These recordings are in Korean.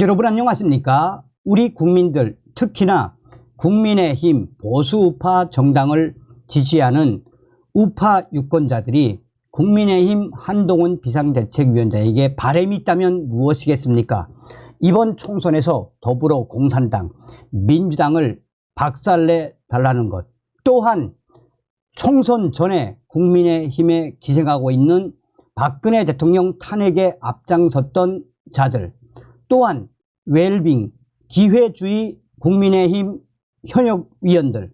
여러분 안녕하십니까? 우리 국민들, 특히나 국민의힘 보수우파 정당을 지지하는 우파 유권자들이 국민의힘 한동훈 비상대책위원장에게 바람이 있다면 무엇이겠습니까? 이번 총선에서 더불어공산당, 민주당을 박살내 달라는 것, 또한 총선 전에 국민의힘에 기생하고 있는 박근혜 대통령 탄핵에 앞장섰던 자들, 또한 웰빙, 기회주의 국민의힘 현역위원들,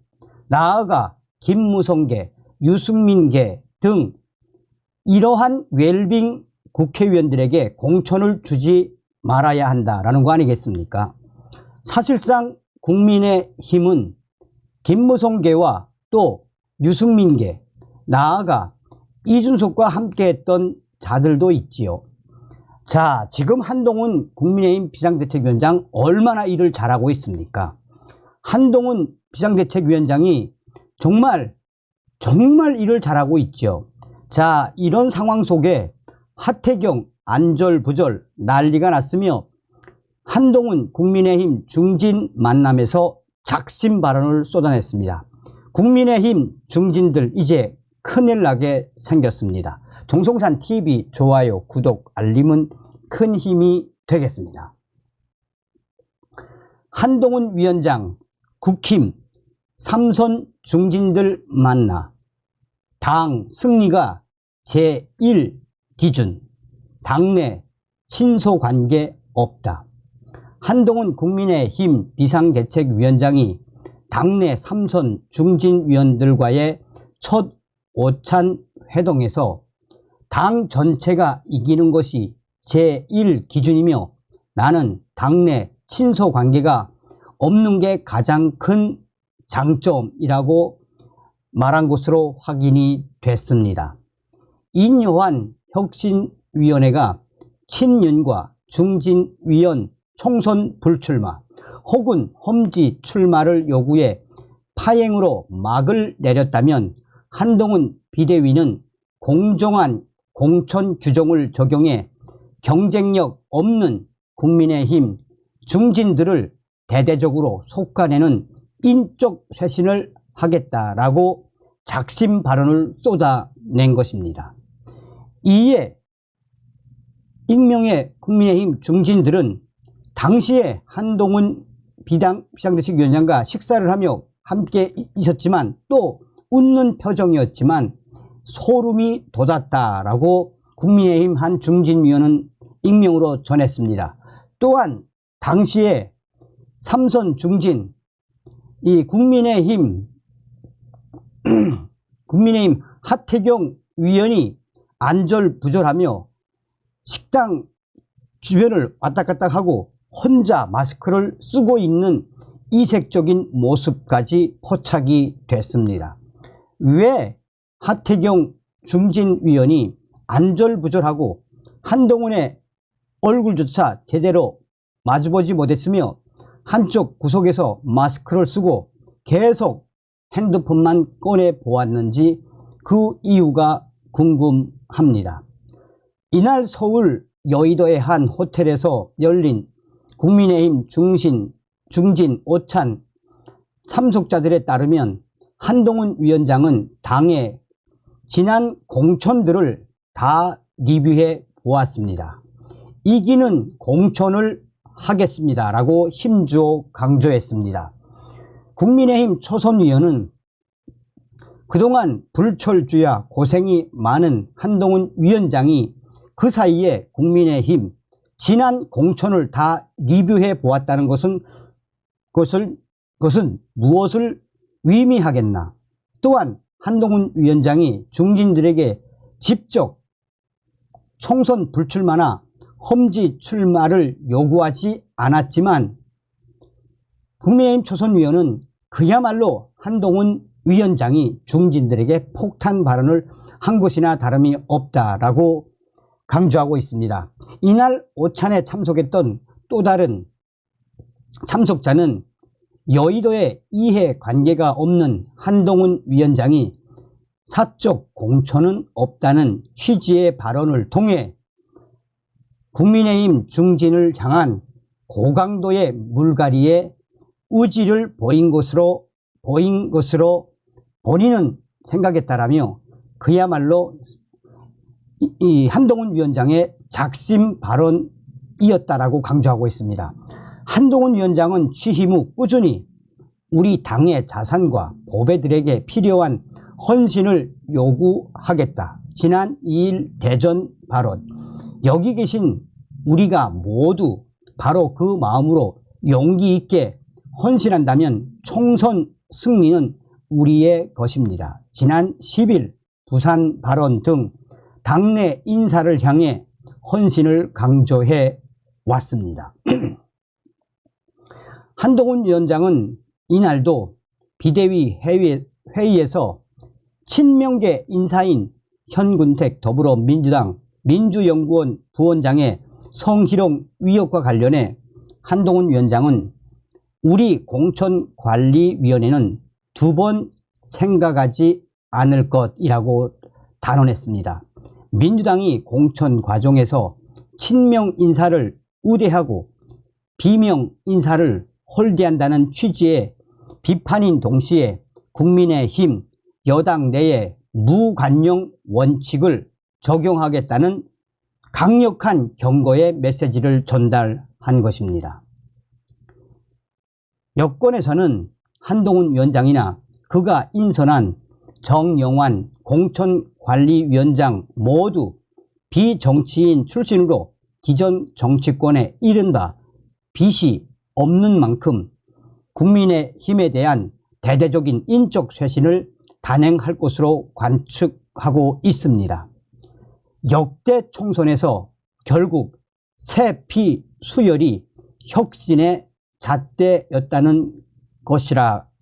나아가 김무성계, 유승민계 등 이러한 웰빙 국회의원들에게 공천을 주지 말아야 한다라는 거 아니겠습니까? 사실상 국민의힘은 김무성계와 또 유승민계, 나아가 이준석과 함께했던 자들도 있지요. 자, 지금 한동훈 국민의힘 비상대책위원장 얼마나 일을 잘하고 있습니까? 한동훈 비상대책위원장이 정말 일을 잘하고 있죠. 자, 이런 상황 속에 하태경 안절부절 난리가 났으며 한동훈 국민의힘 중진 만남에서 작심 발언을 쏟아냈습니다. 국민의힘 중진들 이제 큰일 나게 생겼습니다. 정성산 TV 좋아요, 구독, 알림은 큰 힘이 되겠습니다. 한동훈 위원장 국힘 3선 중진들 만나 당 승리가 제1 기준, 당내 친소관계 없다. 한동훈 국민의힘 비상대책위원장이 당내 3선 중진위원들과의 첫 오찬 회동에서 당 전체가 이기는 것이 제1 기준이며 나는 당내 친소 관계가 없는 게 가장 큰 장점이라고 말한 것으로 확인이 됐습니다. 인요한 혁신위원회가 친윤과 중진위원 총선 불출마 혹은 험지 출마를 요구해 파행으로 막을 내렸다면 한동훈 비대위는 공정한 공천 규정을 적용해 경쟁력 없는 국민의힘 중진들을 대대적으로 속아내는 인적 쇄신을 하겠다라고 작심 발언을 쏟아낸 것입니다. 이에 익명의 국민의힘 중진들은 당시에 한동훈 비상대책위원장과 식사를 하며 함께 있었지만 또 웃는 표정이었지만 소름이 돋았다라고 국민의힘 한 중진위원은 익명으로 전했습니다. 또한 당시에 3선 중진 이 국민의힘 하태경 위원이 안절부절하며 식당 주변을 왔다 갔다 하고 혼자 마스크를 쓰고 있는 이색적인 모습까지 포착이 됐습니다. 왜 하태경 중진위원이 안절부절하고 한동훈의 얼굴조차 제대로 마주보지 못했으며 한쪽 구석에서 마스크를 쓰고 계속 핸드폰만 꺼내 보았는지 그 이유가 궁금합니다. 이날 서울 여의도의 한 호텔에서 열린 국민의힘 중진 오찬 참석자들에 따르면 한동훈 위원장은 당의 지난 공천들을 다 리뷰해 보았습니다. 이기는 공천을 하겠습니다라고 힘주어 강조했습니다. 국민의힘 초선위원은 그동안 불철주야 고생이 많은 한동훈 위원장이 그 사이에 국민의힘 지난 공천을 다 리뷰해 보았다는 것은 무엇을 의미하겠나. 또한 한동훈 위원장이 중진들에게 직접 총선 불출마나 험지 출마를 요구하지 않았지만 국민의힘 초선위원은 그야말로 한동훈 위원장이 중진들에게 폭탄 발언을 한 것이나 다름이 없다라고 강조하고 있습니다. 이날 오찬에 참석했던 또 다른 참석자는 여의도에 이해관계가 없는 한동훈 위원장이 사적 공천은 없다는 취지의 발언을 통해 국민의힘 중진을 향한 고강도의 물갈이에 의지를 보인 것으로 본인은 생각했다라며 그야말로 이 한동훈 위원장의 작심 발언이었다라고 강조하고 있습니다. 한동훈 위원장은 취임 후 꾸준히 우리 당의 자산과 보배들에게 필요한 헌신을 요구하겠다. 지난 2일 대전 발언. 여기 계신 우리가 모두 바로 그 마음으로 용기 있게 헌신한다면 총선 승리는 우리의 것입니다. 지난 10일 부산 발언 등 당내 인사를 향해 헌신을 강조해 왔습니다. 한동훈 위원장은 이날도 비대위 회의에서 친명계 인사인 현근택 더불어민주당 민주연구원 부원장의 성희롱 의혹과 관련해 한동훈 위원장은 우리 공천관리위원회는 2번 생각하지 않을 것이라고 단언했습니다. 민주당이 공천 과정에서 친명 인사를 우대하고 비명 인사를 홀대한다는 취지의 비판인 동시에 국민의힘 여당 내에 무관용 원칙을 적용하겠다는 강력한 경고의 메시지를 전달한 것입니다. 여권에서는 한동훈 위원장이나 그가 인선한 정영환 공천관리위원장 모두 비정치인 출신으로 기존 정치권에 이른바 빚이 없는 만큼 국민의힘에 대한 대대적인 인적 쇄신을 단행할 것으로 관측하고 있습니다. 역대 총선에서 결국 새 피 수혈이 혁신의 잣대였다는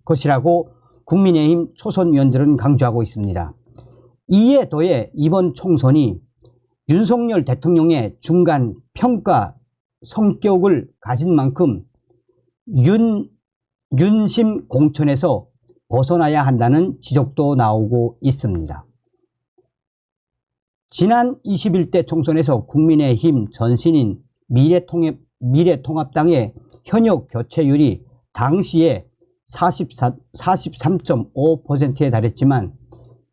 것이라고 국민의힘 초선위원들은 강조하고 있습니다. 이에 더해 이번 총선이 윤석열 대통령의 중간 평가 성격을 가진 만큼 윤심 공천에서 벗어나야 한다는 지적도 나오고 있습니다. 지난 21대 총선에서 국민의힘 전신인 미래통합당의 현역 교체율이 당시에 43.5%에 달했지만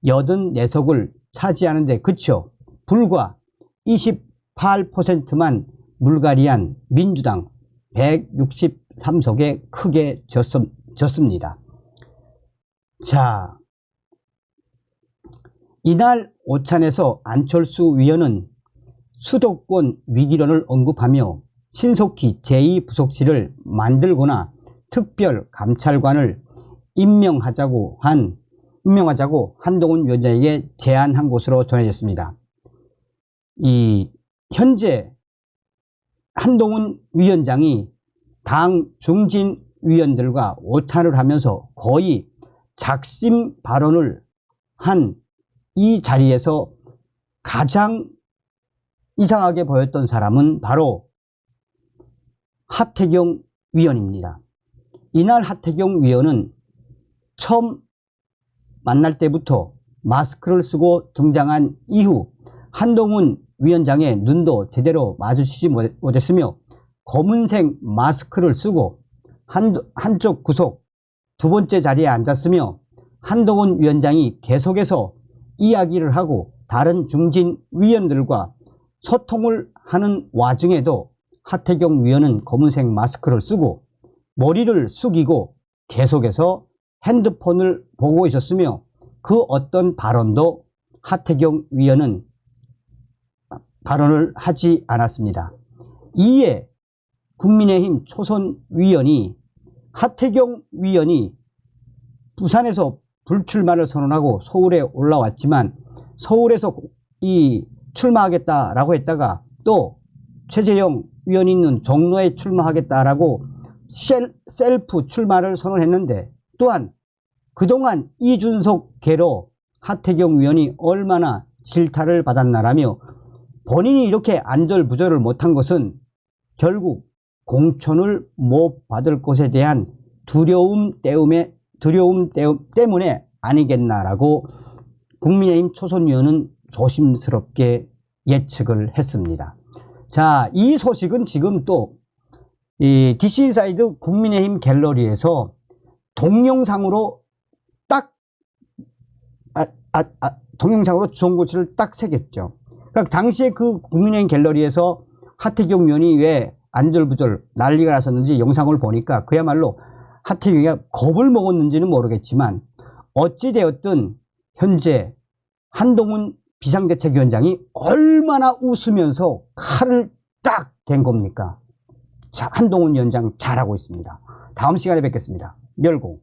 84석을 차지하는 데 그쳐 불과 28%만 물갈이한 민주당 163석에 크게 졌습니다. 자, 이날 오찬에서 안철수 위원은 수도권 위기론을 언급하며 신속히 제2부속실을 만들거나 특별 감찰관을 임명하자고 한동훈 위원장에게 제안한 것으로 전해졌습니다. 현재 한동훈 위원장이 당 중진 위원들과 오찬을 하면서 거의 작심 발언을 한 이 자리에서 가장 이상하게 보였던 사람은 바로 하태경 위원입니다. 이날 하태경 위원은 처음 만날 때부터 마스크를 쓰고 등장한 이후 한동훈 위원장의 눈도 제대로 마주치지 못했으며 검은색 마스크를 쓰고 한쪽 구석 두 번째 자리에 앉았으며 한동훈 위원장이 계속해서 이야기를 하고 다른 중진 위원들과 소통을 하는 와중에도 하태경 위원은 검은색 마스크를 쓰고 머리를 숙이고 계속해서 핸드폰을 보고 있었으며 그 어떤 발언도 하태경 위원은 발언을 하지 않았습니다. 이에 국민의힘 초선 위원이 하태경 위원이 부산에서 불출마를 선언하고 서울에 올라왔지만 서울에서 출마하겠다라고 했다가 또 최재형 위원이 있는 종로에 출마하겠다라고 셀프 출마를 선언했는데 또한 그동안 이준석계로 하태경 위원이 얼마나 질타를 받았나라며 본인이 이렇게 안절부절을 못한 것은 결국 공천을 못 받을 것에 대한 두려움 때문에 아니겠나라고 국민의힘 초선위원은 조심스럽게 예측을 했습니다. 자, 이 소식은 지금 또 이 DC인사이드 국민의힘 갤러리에서 동영상으로 딱 동영상으로 주홍고치를 딱 새겼죠. 그러니까 당시에 그 국민의힘 갤러리에서 하태경 의원이 왜 안절부절 난리가 났었는지 영상을 보니까 그야말로 하태경이가 겁을 먹었는지는 모르겠지만 어찌되었든 현재 한동훈 비상대책위원장이 얼마나 웃으면서 칼을 딱 댄 겁니까? 자, 한동훈 위원장 잘하고 있습니다. 다음 시간에 뵙겠습니다. 멸공.